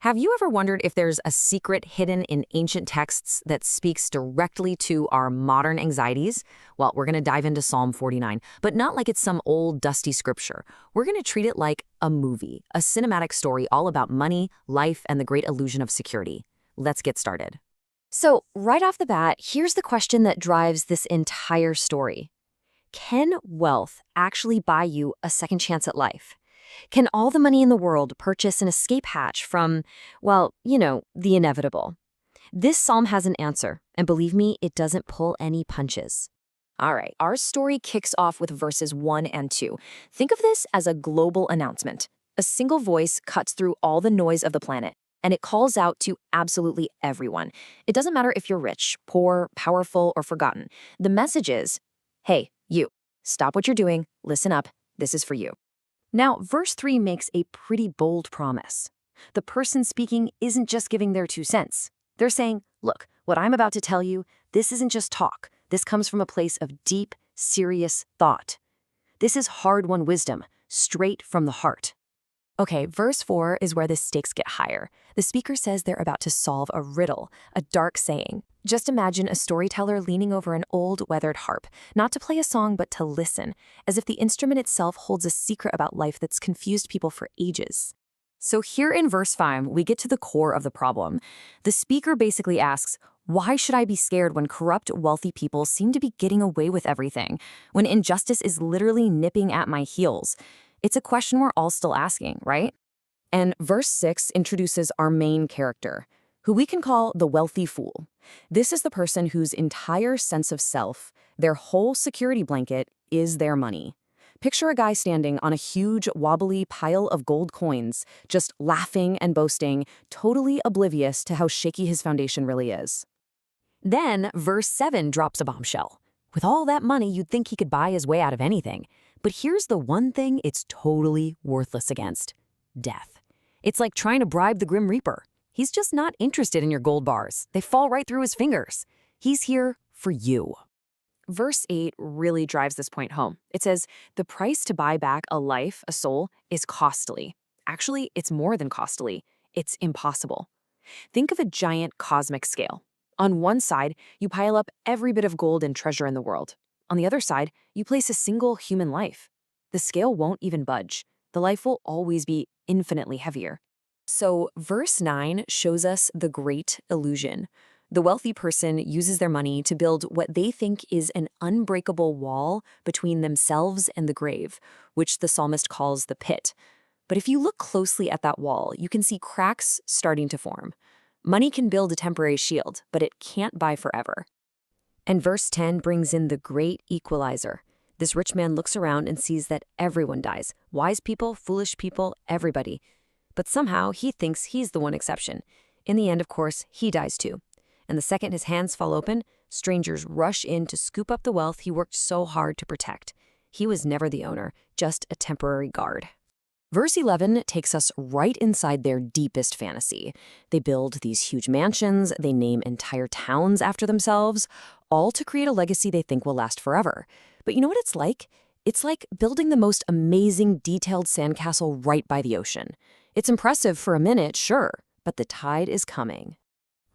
Have you ever wondered if there's a secret hidden in ancient texts that speaks directly to our modern anxieties? Well, we're going to dive into Psalm 49, but not like it's some old, dusty scripture. We're going to treat it like a movie, a cinematic story all about money, life, and the great illusion of security. Let's get started. So, right off the bat, here's the question that drives this entire story. Can wealth actually buy you a second chance at life? Can all the money in the world purchase an escape hatch from, well, the inevitable? This psalm has an answer, and believe me, it doesn't pull any punches. All right, our story kicks off with verses 1 and 2. Think of this as a global announcement. A single voice cuts through all the noise of the planet, and it calls out to absolutely everyone. It doesn't matter if you're rich, poor, powerful, or forgotten. The message is, hey, you, stop what you're doing, listen up, this is for you. Now, verse 3 makes a pretty bold promise. The person speaking isn't just giving their 2 cents. They're saying, look, what I'm about to tell you, this isn't just talk. This comes from a place of deep, serious thought. This is hard-won wisdom, straight from the heart. Okay, verse 4 is where the stakes get higher. The speaker says they're about to solve a riddle, a dark saying. Just imagine a storyteller leaning over an old, weathered harp, not to play a song but to listen, as if the instrument itself holds a secret about life that's confused people for ages. So here in verse 5, we get to the core of the problem. The speaker basically asks, why should I be scared when corrupt, wealthy people seem to be getting away with everything, when injustice is literally nipping at my heels? It's a question we're all still asking, right? And verse 6 introduces our main character, who we can call the wealthy fool. This is the person whose entire sense of self, their whole security blanket, is their money. Picture a guy standing on a huge, wobbly pile of gold coins, just laughing and boasting, totally oblivious to how shaky his foundation really is. Then, verse 7 drops a bombshell. With all that money, you'd think he could buy his way out of anything. But here's the one thing it's totally worthless against: death. It's like trying to bribe the Grim Reaper. He's just not interested in your gold bars. They fall right through his fingers. He's here for you. Verse 8 really drives this point home. It says, the price to buy back a life, a soul, is costly. Actually, it's more than costly. It's impossible. Think of a giant cosmic scale. On one side, you pile up every bit of gold and treasure in the world. On the other side, you place a single human life. The scale won't even budge. The life will always be infinitely heavier. So verse 9 shows us the great illusion. The wealthy person uses their money to build what they think is an unbreakable wall between themselves and the grave, which the psalmist calls the pit. But if you look closely at that wall, you can see cracks starting to form. Money can build a temporary shield, but it can't buy forever. And verse 10 brings in the great equalizer. This rich man looks around and sees that everyone dies. Wise people, foolish people, everybody. But somehow he thinks he's the one exception. In the end, of course, he dies too. And the second his hands fall open, strangers rush in to scoop up the wealth he worked so hard to protect. He was never the owner, just a temporary guard. Verse 11 takes us right inside their deepest fantasy. They build these huge mansions, they name entire towns after themselves, all to create a legacy they think will last forever. But you know what it's like? It's like building the most amazing, detailed sandcastle right by the ocean. It's impressive for a minute, sure, but the tide is coming.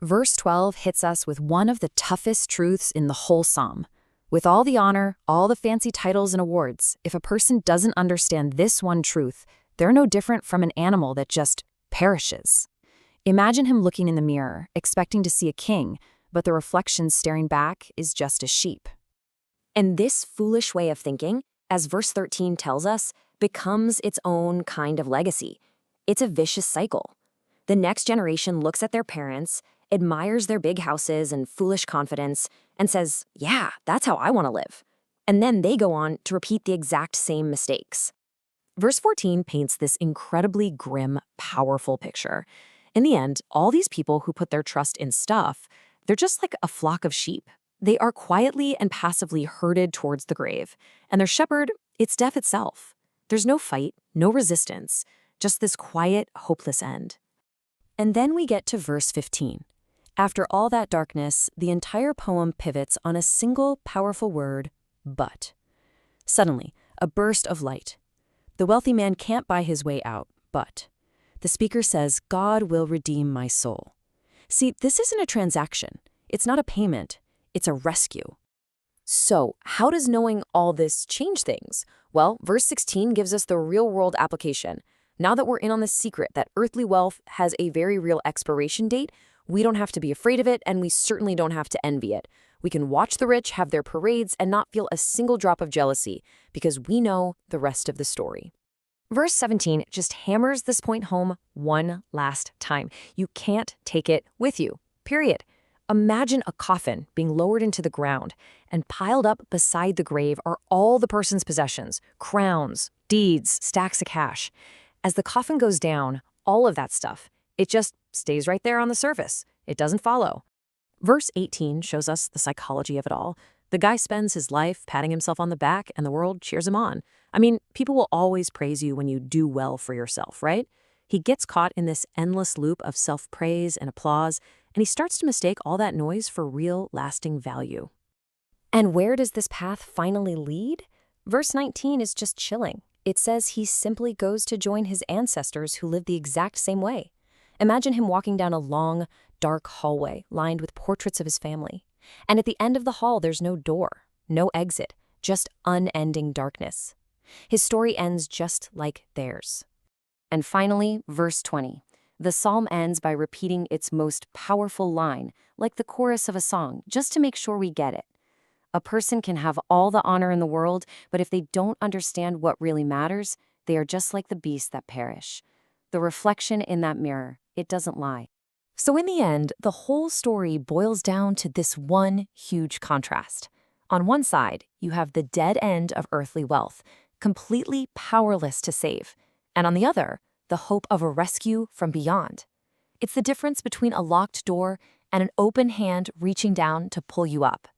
Verse 12 hits us with one of the toughest truths in the whole psalm. With all the honor, all the fancy titles and awards, if a person doesn't understand this one truth, they're no different from an animal that just perishes. Imagine him looking in the mirror, expecting to see a king, but the reflection staring back is just a sheep. And this foolish way of thinking, as verse 13 tells us, becomes its own kind of legacy. It's a vicious cycle. The next generation looks at their parents, admires their big houses and foolish confidence, and says, yeah, that's how I want to live. And then they go on to repeat the exact same mistakes. Verse 14 paints this incredibly grim, powerful picture. In the end, all these people who put their trust in stuff, they're just like a flock of sheep. They are quietly and passively herded towards the grave, and their shepherd, it's death itself. There's no fight, no resistance, just this quiet, hopeless end. And then we get to verse 15. After all that darkness, the entire poem pivots on a single powerful word, but. Suddenly, a burst of light. The wealthy man can't buy his way out, but The speaker says, "God will redeem my soul." See, this isn't a transaction. It's not a payment. It's a rescue. So, how does knowing all this change things? Well, verse 16 gives us the real-world application. Now that we're in on the secret that earthly wealth has a very real expiration date, we don't have to be afraid of it, and we certainly don't have to envy it. We can watch the rich have their parades and not feel a single drop of jealousy, because we know the rest of the story. Verse 17 just hammers this point home one last time. You can't take it with you, period. Imagine a coffin being lowered into the ground, and piled up beside the grave are all the person's possessions, crowns, deeds, stacks of cash. As the coffin goes down, all of that stuff, it just stays right there on the surface. It doesn't follow. Verse 18 shows us the psychology of it all. The guy spends his life patting himself on the back, and the world cheers him on. I mean, people will always praise you when you do well for yourself, right? He gets caught in this endless loop of self-praise and applause, and he starts to mistake all that noise for real, lasting value. And where does this path finally lead? Verse 19 is just chilling. It says he simply goes to join his ancestors who lived the exact same way. Imagine him walking down a long, dark hallway lined with portraits of his family. And at the end of the hall, there's no door, no exit, just unending darkness. His story ends just like theirs. And finally, verse 20. The psalm ends by repeating its most powerful line, like the chorus of a song, just to make sure we get it. A person can have all the honor in the world, but if they don't understand what really matters, they are just like the beasts that perish. The reflection in that mirror, it doesn't lie. So in the end, the whole story boils down to this one huge contrast. On one side, you have the dead end of earthly wealth, completely powerless to save. And on the other, the hope of a rescue from beyond. It's the difference between a locked door and an open hand reaching down to pull you up.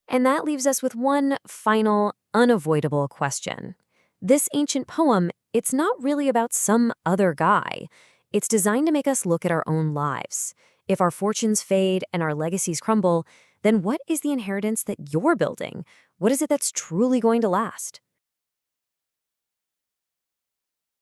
And that leaves us with one final, unavoidable question. This ancient poem, it's not really about some other guy. It's designed to make us look at our own lives. If our fortunes fade and our legacies crumble, then what is the inheritance that you're building? What is it that's truly going to last?